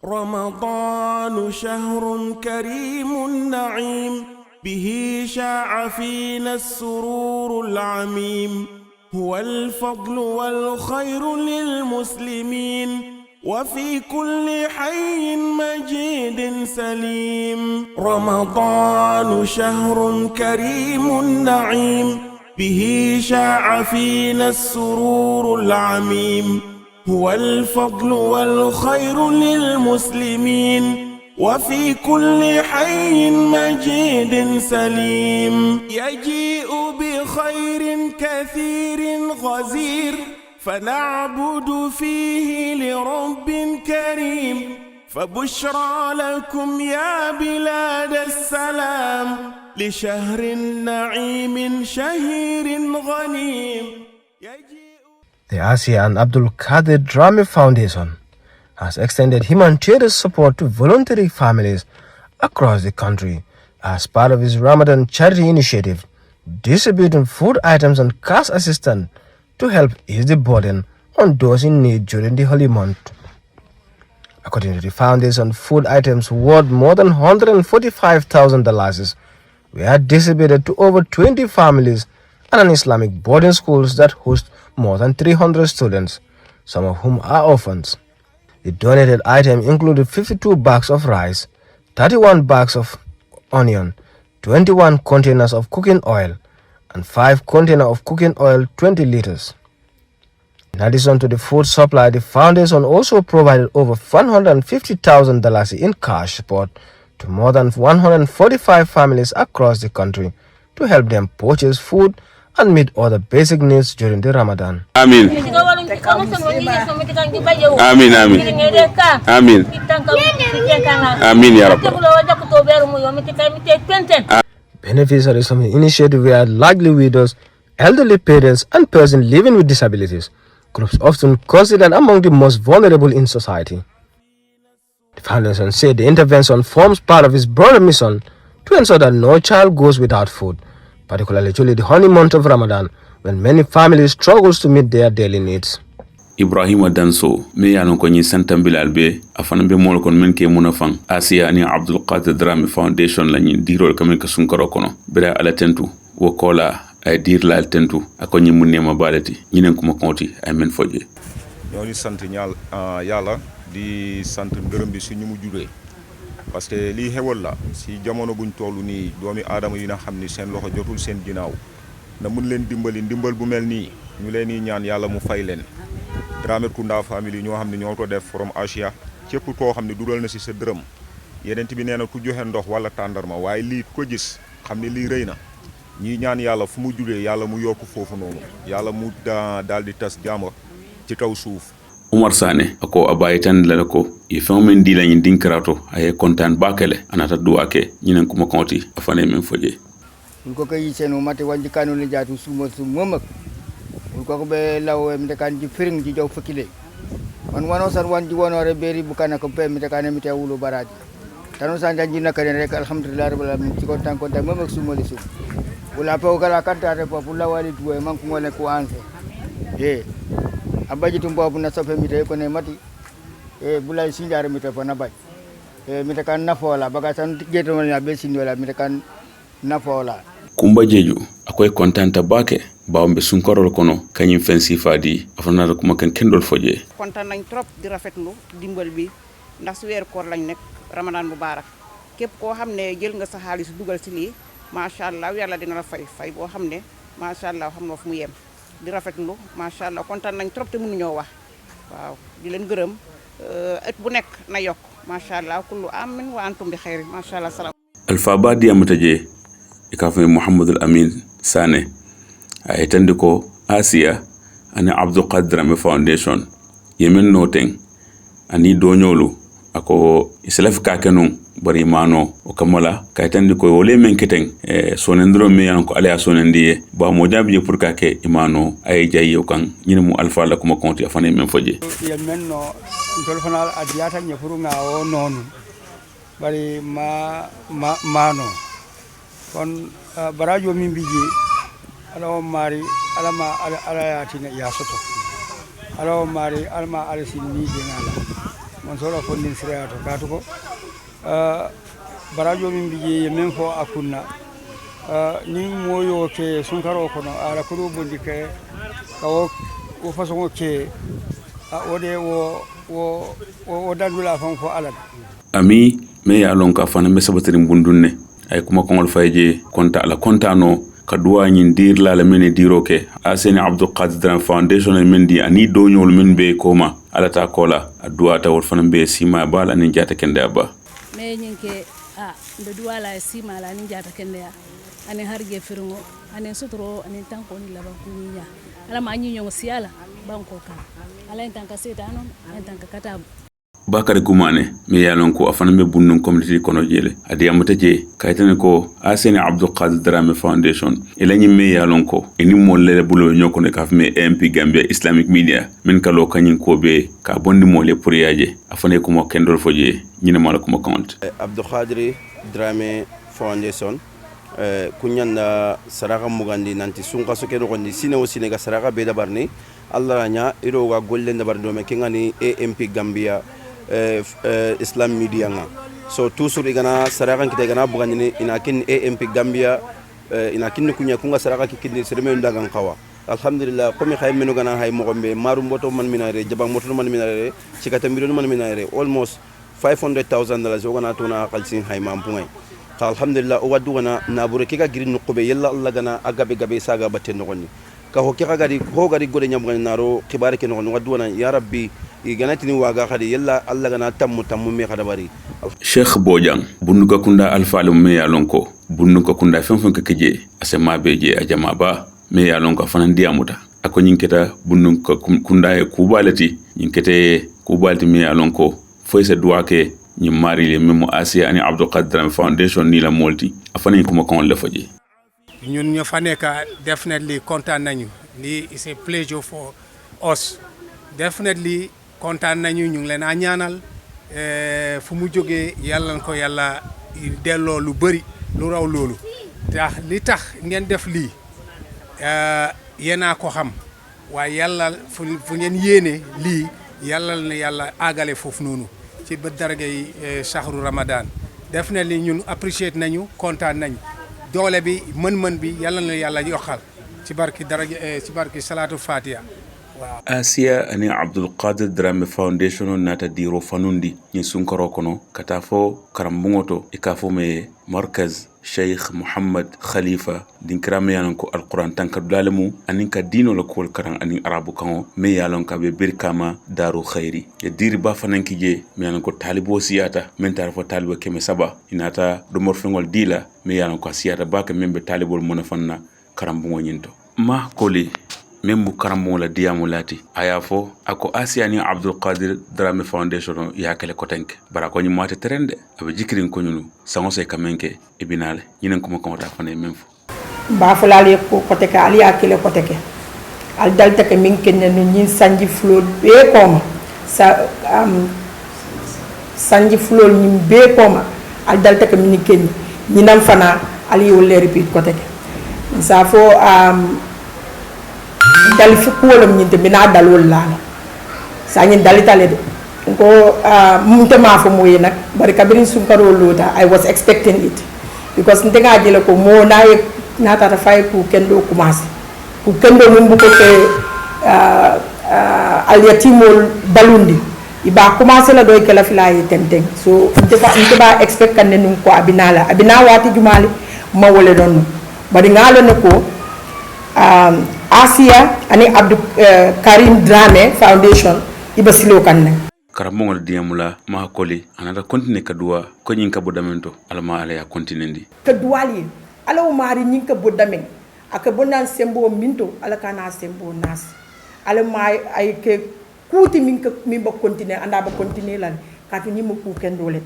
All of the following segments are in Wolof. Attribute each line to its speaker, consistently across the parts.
Speaker 1: رمضان شهر كريم نعيم به شاع فينا السرور العميم هو الفضل والخير للمسلمين وفي كل حي مجيد سليم رمضان شهر كريم نعيم به شاع فينا السرور العميم هو الفضل والخير للمسلمين وفي كل حي مجيد سليم يجيء بخير كثير غزير فنعبد فيه لرب كريم فبشرى لكم يا بلاد السلام لشهر نعيم شهير غنيم.
Speaker 2: The Asia and Abdul Qadir Drami Foundation has extended humanitarian support to voluntary families across the country as part of its Ramadan charity initiative, distributing food items and cash assistance to help ease the burden on those in need during the holy month. According to the foundation, food items worth more than $145,000 were distributed to over 20 families and an Islamic boarding schools that host more than 300 students, some of whom are orphans. The donated item included 52 bags of rice, 31 bags of onion, 21 containers of cooking oil, and 5 containers of cooking oil 20 liters. In addition to the food supply, the foundation also provided over $150,000 in cash support to more than 145 families across the country to help them purchase food and meet other basic needs during the Ramadan.
Speaker 3: Amin. Amin, amin. Amin. Amin, ya Rabbi.
Speaker 2: Beneficiaries of the initiative were largely widows, elderly parents, and persons living with disabilities, groups often considered among the most vulnerable in society. The foundation said the intervention forms part of its broader mission to ensure that no child goes without food, particularly during the holy month of Ramadan, when many families struggle to meet their daily needs.
Speaker 3: Ibrahima Danso me yanon ko ñi santam bilal be afana be mol kon men ke muna fan Asia ni Abdul Qadir Drami Foundation la ñi dirol kamen ka sun karo kono bela ala tentu wo kola ay dir la tentu ako ñi munne ma balati ñinen ko ma konti ay men foje
Speaker 4: ñoo ñu sant ñal yalla di sant ngeureum bi suñu mu juré parce que li xewol la si jamono buñ tollu ni doomi adama yi na xamni seen loxo jotul seen ginaaw na mun leen dimbali ndimbal bu melni ñu leen ni ñaan yalla mu fay leen Dramé Kunda family ñoo xamni ñoo ko def from Asia cépp ko xamni dugal na ci sa dërëm yenent bi neena ku joxe ndox wala tandarma waye li ko gis xamni li reyna ñi ñaan yalla fu mu jugé yalla mu yokku fofu nonu yalla mu daldi tas jamo ci kaw suuf.
Speaker 3: Umar Sane ako abaye tan la ko e fami ndi lañu dinkarato ay kontaan bakale anata duwake ñinen ko ma konti afane men foje
Speaker 5: ko kay senu mate wandi kanu le jaatu sumo sumomak ko be law mi kan ji firing ji jow fakile man wano san wandi wonore beri bukana ko be mi kan mi tewulu baraji tanu san janji nakane rek alhamdulillah rabbil alamin ci kontaan ko mamak sumo li sum wala pa kala kanta re po la wali tuwe man ko ngone ko anse abaji tumbo bu na sofe mi te ko ne mati bulay sinjare mi te fo na baj mi te kan nafola baga san jeto na be sindola mi te kan nafola
Speaker 3: Kumba Jeju akoy kontanta bake bawambe sunkorol kono kanyim fensi fadi afana ko makan kendol foje
Speaker 6: kontaan nañ trop di rafetlu dimbal bi ndax ci wéru koor lañ nek Ramadan mubarak kep ko xamne jël nga sa xaliss dugal ci li ma sha Allah yalla dina la fay bo xamne ma sha Allah xam nga fu mu yem di rafetlu ma sha Allah kontaan nañ trop te mënu ñoo wax waaw di leen gëreum et bu nek na yok ma sha Allah kullu amin wa antum bi khair ma sha Allah salam
Speaker 3: Alpha Badi amataje ikafe Muhammad Amin Sane ay tandiko Asia ani Abdul Qadir Drami Foundation yemen noten ani doñolu ako islaf ka kanu bari mano o kamala kay tandiko wole men keten sonendro mi yan ko ala sonendiye ba mo jabi pour ka ke imano ay jayo kan nyine mu alfa la kuma konti afane men foje
Speaker 5: yemen no tol fanal adiyata nyefuru nga o nonu bari mano kon barajo min biji ala mari alama ala yatina ya soto ala mari alma ala sinni jenala
Speaker 7: man solo fondin sirato katu ko barajo min bije men fo akunna ni moyo ke sunkaro kono ala ko do bondi ke kawo o façon ke ode o dandula fon fo alal
Speaker 3: ami me ya lon ka fana me sabatirin bundunne ay kuma kongol fayje konta ala kontano ka duwa nyin dir la mene diro ke aseni Abdul Qadir Dramé Foundation men di ani do nyol men be koma ala ta kola duwa ta wol fana be sima bala ni jata kende aba
Speaker 8: me nyinke ndo duwa la sima la ni jata kende ya ani harge firngo ani sutro ani tanko ni laba kuninya ala ma nyi nyong siala banko kan ala tanka setano ala tanka katabu
Speaker 3: Bakari Kumane me yalon ko afana me bunnun community kono jele adi amata je kaytane ko aseni Abdul Qadir Dramé Foundation elani me yalon ko eni mo lele bulo nyoko ne kaf me MP Gambia Islamic Media min kalo kanyin ko be ka bondi mo le pour yaje afane ko mo kendol foje nyina mala ko mo compte
Speaker 9: Abdul Qadir Dramé Foundation kunyanda saraka mugandi nanti sunka soke no gondi sine o sine ga saraka be dabarni Allah nya iro ga golle dabar do me kingani MP Gambia Islam Media nga so toujours igana saraka kita igana bugani ina kin AMP Gambia ina kin kunya kunga saraka kikindi sereme ndaga kawa alhamdulillah komi khay menu gana hay mo gombe marum boto man minare jabang moto man minare cikata mbiro man minare almost $500,000 ogana tuna qalsin hay mampungay alhamdulillah o wadu gana nabure kika girin nuqbe yalla Allah gana agabe gabe saga batte nogoni ka hokka gadi ho gadi gode nyam naro khibare ke nogoni wadu gana ya rabbi iganatini waga khadi yalla Allah gana tammu me khada bari
Speaker 3: Sheikh Bojang bunnu ka kunda alfalu me yalonko bunnu ka kunda fenfon ka keje asema beje a jama ba me yalonko fanan diamuta ako nyinketa bunnu ka kunda e kubalati nyinkete kubalati me yalonko foyse duake ñi mari le memo Asia ani Abdul Qadir Dramé Foundation ni la molti afane kuma kon la faje
Speaker 10: ñun ñu fa nek definitely content nañu li is a pleasure for us definitely content nañu ñu ngi leena ñaanal fu mu joggé yalla ko yalla delo lu bari lu raw lolu tax li tax ngeen def li yena ko xam wa yalla fu ngeen yene li yalla na yalla agale fofu nonu ci ba daragay shahru ramadan definitely ñun appreciate nañu content nañu doole bi mën bi yalla na yalla yoxal ci barki daraja ci barki salatu fatiha
Speaker 3: Asia ani Abdul Qadir Dramé Foundation nata diro fanundi ni sunkaro kono katafo karambungoto ikafo me markaz Sheikh Muhammad Khalifa din krame yalan ko alquran tankadulalamu anin ka dino la ko karan anin arabu kan me yalan ka be birkama daru khairi ya diri ba fananki je me yalan ko talibo siyata men tarfo talibo keme saba inata do morfengol dila me yalan ko siyata ba ka membe talibol mona fanna karambungo nyinto ma koli membu karambo la diamu lati ayafo ako Asia ni Abdul Qadir Dramé Foundation ya kale kotenke barako ni mate terende abe jikirin ko nyunu sango se kamenke ibinale nyinen ko ko ta fane memfo
Speaker 11: ba fulale ko koteke ali ya kale koteke al dalta ke minke nenu nyin sanji flol be koma sa sanji flol nyim be koma al dalta ke minke nyinam fana ali wolle repeat koteke sa fo dal fi kuwolam ñinte bina dalol la sa ñin dalitale de ko munte ma fa moy nak bari kabirin sunkaro lota I was expecting it because ndenga jele ko mo naye nata ta fay ku kendo commencer ku kendo mum bu ko ke al yatimul balundi iba commencer la doy kala filaye tenteng so nte ba expect kan ne ko abina wati jumali ma wole don bari ngalo ne ko Asia ani Abdul Karim Dramé Foundation ibasilo kanne
Speaker 3: karamongol diamula ma koli anata continue kadua ko nyin ka bodamento alma ala ya continue ndi
Speaker 11: kadwali alaw mari nyin ka bodamen aka bonan sembo minto ala kana sembo nas ala mai ay ke kuti min ba continue anda ba continue lan katu nyimu ku kendole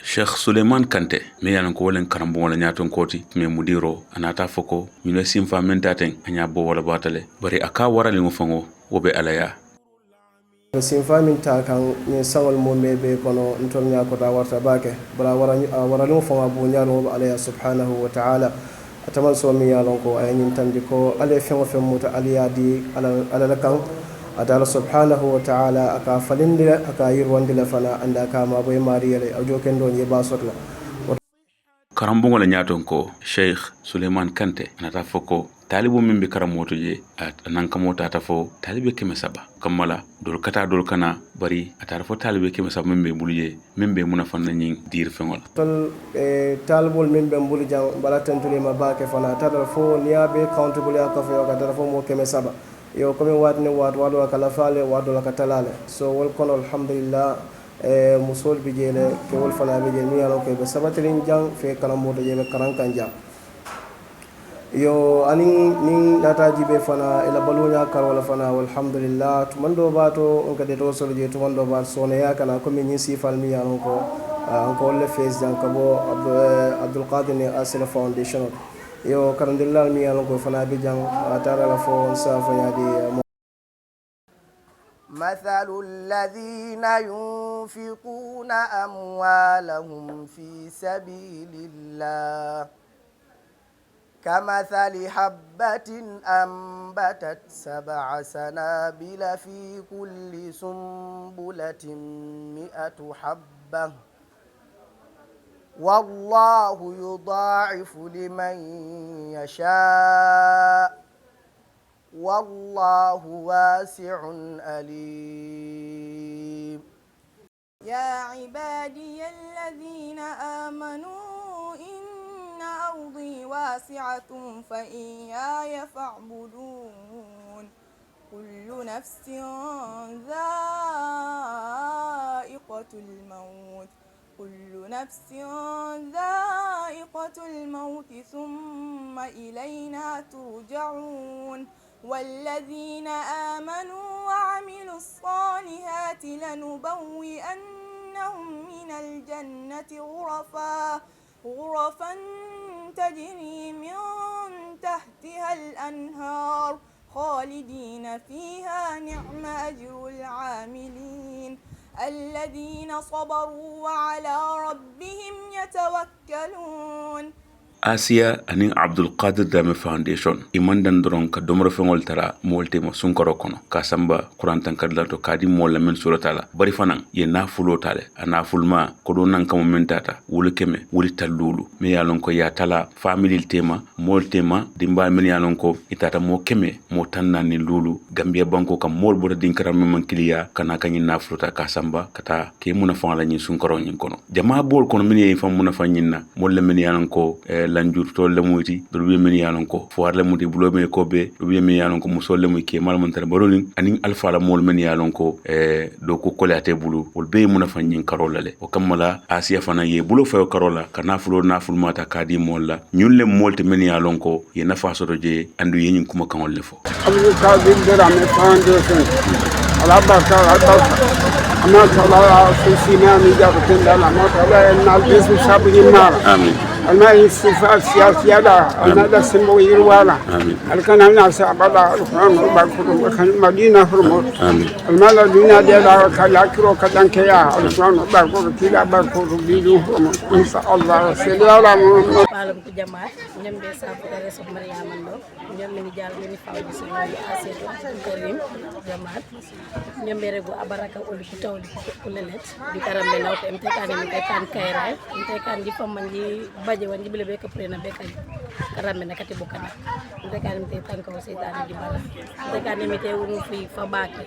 Speaker 3: Sheikh Suleiman Kante me yalan ko wolen karambo wala nyaton koti me mudiro anata foko ñu simfa mentaten anya bo wala batale bari aka warali mo fango wobe alaya
Speaker 2: simfa min ta kan ni sawal mo mebe kono ntol nya ko da warta bake bala warali mo fango bo nyaalo alaya subhanahu wa ta'ala ataman so mi yalon ko ay nyin tandi ko ale fengo muta aliyadi ala kan atala subhanahu wa ta'ala aka falindila aka yirwandila fana anda ka ma boy mariyale ajo kendo ye ba sotla
Speaker 3: karambugo la ñaton ko Cheikh Suleiman Kante anata foko talibu min be karamoto je nan kamota ta fo talibe keme saba kamala dol kata dol kana bari atara fo talibe keme saba min be buluje min be muna fanna nyin dir fengol
Speaker 2: tol talibol min be mbulu jang bala tantule ma baake fana tara fo niya be countable ya ka fo ka tara fo mo keme saba yo komi watni wado kala faale wado ka talale so wol kono alhamdulillah musol bi jele ke wol fana bi jele mi yalo ko be sabatirin jang fe karamoto je be karankan jang yo anin nin dataji be fana ila balunya karola fana walhamdulillah tumando bato on kade to solo je tumando ba sone ya kana ko min sifal mi yalo ko on le face jang ko Abdul Qadir ni Asila Foundation yo karandillah mi yalo ko fana bi jang atara la fo sa fa ya di
Speaker 12: مثل الذين ينفقون أموالهم في سبيل الله كمثل حبة أنبتت 7 سنابل في كل سنبلة 100 حبة والله يضاعف لمن يشاء والله واسع أليم
Speaker 13: يا عبادي الذين آمنوا إن أرضي واسعة فإياي فاعبدون كل نفس ذائقة الموت كل نفس ذائقة الموت ثم إلينا ترجعون والذين آمنوا وعملوا الصالحات لنبوئنهم من الجنة غرفا تجري من تحتها الأنهار خالدين فيها نعم أجر العاملين الذين صبروا وعلى ربهم يتوكلون
Speaker 3: Asia anin Abdul Qadir Dame Foundation imandan doron ka domro fengol tara molte mo sunkaro kono ka samba kurantan kadla to kadi molla men suratala bari fanan ye nafulo tale ana fulma ko do nan kam men tata wul keme wul talulu me yalon ko ya tala family tema mol tema dimba men yalon ko itata mo keme mo tanani lulu Gambia banko kam mol boda dinkara men kiliya kana kanyi nafulo ta ka samba kata ke muna fangala nyi sunkaro nyin kono jama bol kono men ye fam muna fanyinna molle men yalon ko lanjur to le muti do be men yalon ko foar le muti bulo me ko be do be men yalon ko musol le muy ke mal man tan baronin anin alfa la mol men yalon ko do ko kolate bulu wol be muna fanyin karola le o kamala Asia fana ye bulo fayo karola kana fulo naful mata kadi molla nyun le molte men yalon ko ye nafa soto je andu yenyin kuma kan le fo
Speaker 7: Abdul Qadir Drame Foundation ala barka ama tala sina mi jabatin dala ma tala na besu sabu mara
Speaker 3: amin
Speaker 7: alma istifa siyasiya da anada simbo yirwala alkana na sabala alquran barkudu kan madina hurmo almala dunya da la kala kiro kadan kaya alquran barkudu kila barkudu bidu hurmo insha Allah sallallahu
Speaker 8: palam ko jamaat ñambe sabu dara so Mariama Ndo ñambe ni jall ni fawji so ni Asia Karim jamaat ñambe rego abaraka oli ko tawli ko lelet di karambe naw ko MTK ni kan kayra MTK di famanji baje wandi bele be ko prena be kay karambe na kati bokana MTK ni te tanko seytane di bala MTK ni mete wonu fi fa baake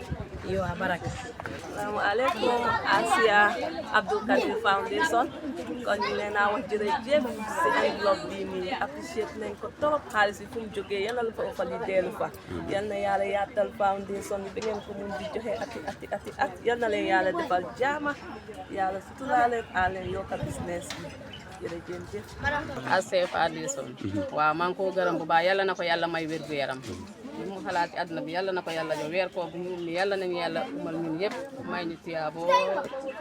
Speaker 8: yo abaraka
Speaker 14: assalamu alaikum Asia Abdul Qadir Foundation kon ñu leena wax jërëjëf ci enveloppe bi ni appreciate nañ ko torop xaalis bi fu mu jógee yal na la fa ëppal yi dellu fa yal na yàlla yaatal foundation bi ngeen ko mun di joxe ati yal na leen yàlla defal jaama yàlla suturaale aleen yokka business bi jërëjëf
Speaker 15: Asia Foundation waaw maa ngi ko gërëm bu baax yàlla na ko yàlla may wér gu yaram mu xalaat ci àdduna bi yàlla na ko yàlla jox weer ko bu mu yàlla nañu yàlla umal ñun yëpp may ñu tiyaabo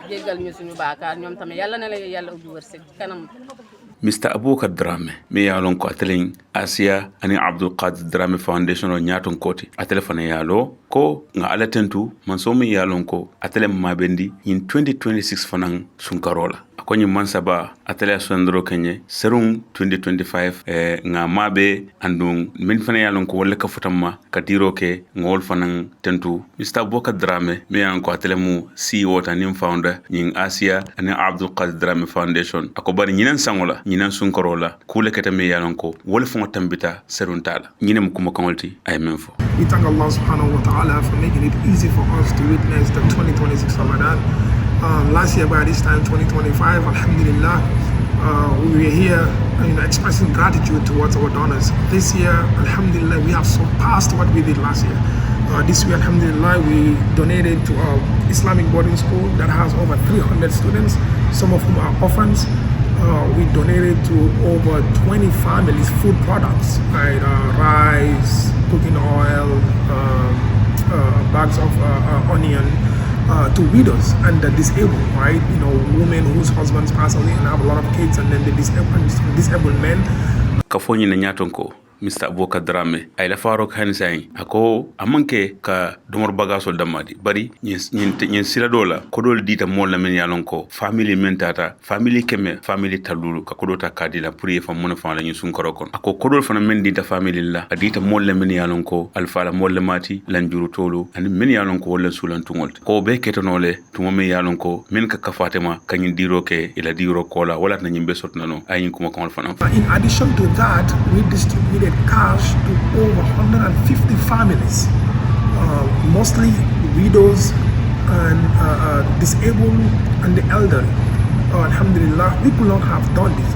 Speaker 15: jéggal ñu suñu baakaar ñoom tamit yàlla na leen yàlla ubbi wërsëg ci kanam
Speaker 3: Mr. Abubakar Drame me yalon ko atelen Asia ani Abdul Qadir Drame Foundation o nyaton koti atele fana yalo ko nga ala tentu man so me yalon ko atele mabendi in 2026 fanan sunkarola konyi mansaba atele sondro kenye serum 2025 nga mabe andung min fana yalon ko wolle ka futamma ka diro ke ngol fanan tentu Mr. Boka Drame mi an ko atele mu CEO tanim founder nyin Asia ani Abdul Qadir Drame Foundation ako bari nyinan sangola nyinan sunkorola kule kete mi yalon ko wol fon tambita serun tala nyinem kuma konolti ay menfo.
Speaker 16: We thank Allah subhanahu wa ta'ala for making it easy for us to witness the 2026 Ramadan. Last year by this time, 2025, alhamdulillah, we were here expressing gratitude towards our donors. This year, alhamdulillah, we have surpassed what we did last year. This year, alhamdulillah, we donated to our Islamic boarding school that has over 300 students, some of whom are orphans. We donated to over 20 families food products, right? Rice, cooking oil, bags of onion, to widows and the disabled, right? Women whose husbands pass away and have a lot of kids, and then the disabled men.
Speaker 3: Kafonyi na nyatonko Mr. Boka Drame ay la farok hanisay ako amanke ka domor bagasol damadi bari nyen sila dola kodol dita molla men yalon ko family mentata family keme family talulu ka kodota kadila puri fa mona fa la nyen sun korokon ako kodol fana men dita family la dita molla men yalon ko alfala molla mati lanjuru tolu ani men yalon ko wala sulan tungol ko be ketonole tumo men yalon ko men ka kafatema kanyin diro ke ila diro kola wala na nyimbe sotnano ayin kuma kon fana.
Speaker 16: In addition to that, we distributed cash to over 150 families, mostly widows and disabled and the elderly. Alhamdulillah, we could not have done this.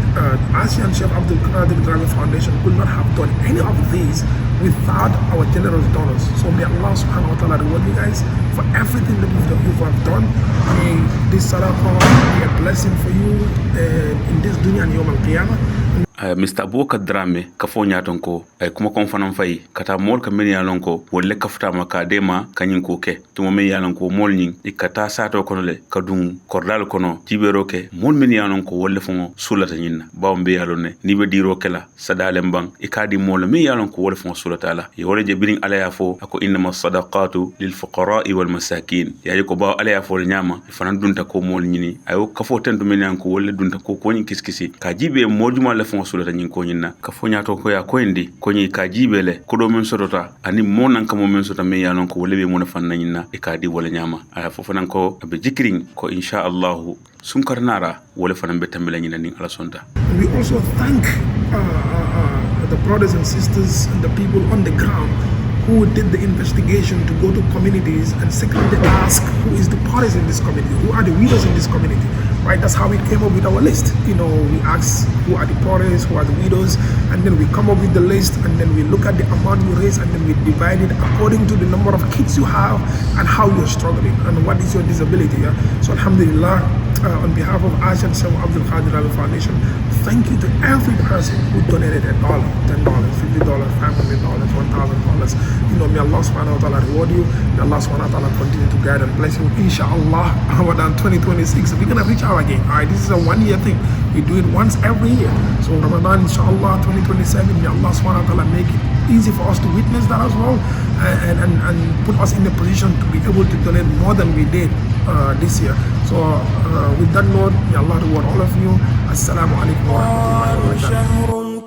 Speaker 16: ASEAN Sheikh Abdul Qadir Drame Foundation could not have done any of these without our generous donors. So may Allah subhanahu wa ta'ala reward you guys for everything that you have done. May this sadaqah be a blessing for you in this dunya and yawm al-qiyamah.
Speaker 3: Mr. Boka Drame kafo nyaton ko ay kuma kon fanan fay kata mol ka men yalon ko wolle kafta maka dema kanyin ko ke tumo men yalon ko mol nyin ikata sato kono le kadum kordal kono tibero ke mol men yalon ko wolle fongo sulata nyinna bawmbe yalon ne ni be diro kala sadale mbang ikadi mol men yalon ko wolle fongo sulata la e wole je birin ala ya fo ako inma sadaqatu lil fuqara wal masakin ya ko baw ala ya fo nyama fanan dunta ko mol nyini ayo kafo tendu men yan ko wolle dunta ko nyin kiskisi ka jibe moduma le fongo sulata nyin ko nyinna ka fonya to ko ya ko indi ko nyi ka jibele ko do men sotota ani monan ka mo men sota me yanon ko wolebe mo na fanna nyinna e ka di wala nyama ala fofo nan ko be jikring ko insha Allah sum karnara wala fanan be tambela nyina nin ala sonta.
Speaker 16: We also thank the brothers and sisters and the people on the ground who did the investigation to go to communities and secretly ask who is the parties in this community, who are the widows in this community, right? That's how we came up with our list. We ask who are the parties, who are the widows, and then we come up with the list, and then we look at the amount you raise, and then we divide it according to the number of kids you have and how you're struggling and what is your disability. Yeah? So alhamdulillah, on behalf of ASEAN Sheikh Abdul Qadir Drame Foundation, thank you to every person who donated $1, $10, $50, $500, $1,000. May Allah subhanahu wa ta'ala reward you. May Allah subhanahu wa ta'ala continue to guide and bless you. Inshallah, Ramadan 2026, we're gonna reach out again. Alright, this is a 1-year thing. We do it once every year. So Ramadan, inshallah, 2027, may Allah subhanahu wa ta'ala make it easy for us to witness that as well, and put us in the position to be able to donate more than we did this year. So with that note, may Allah reward all of you. Assalamu alaikum wa rahmatullahi wa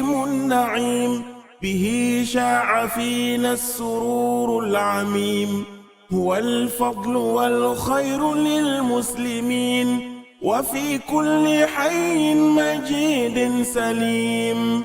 Speaker 16: barakatuh.
Speaker 1: به شاع فينا السرور العميم هو الفضل والخير للمسلمين وفي كل حي مجيد سليم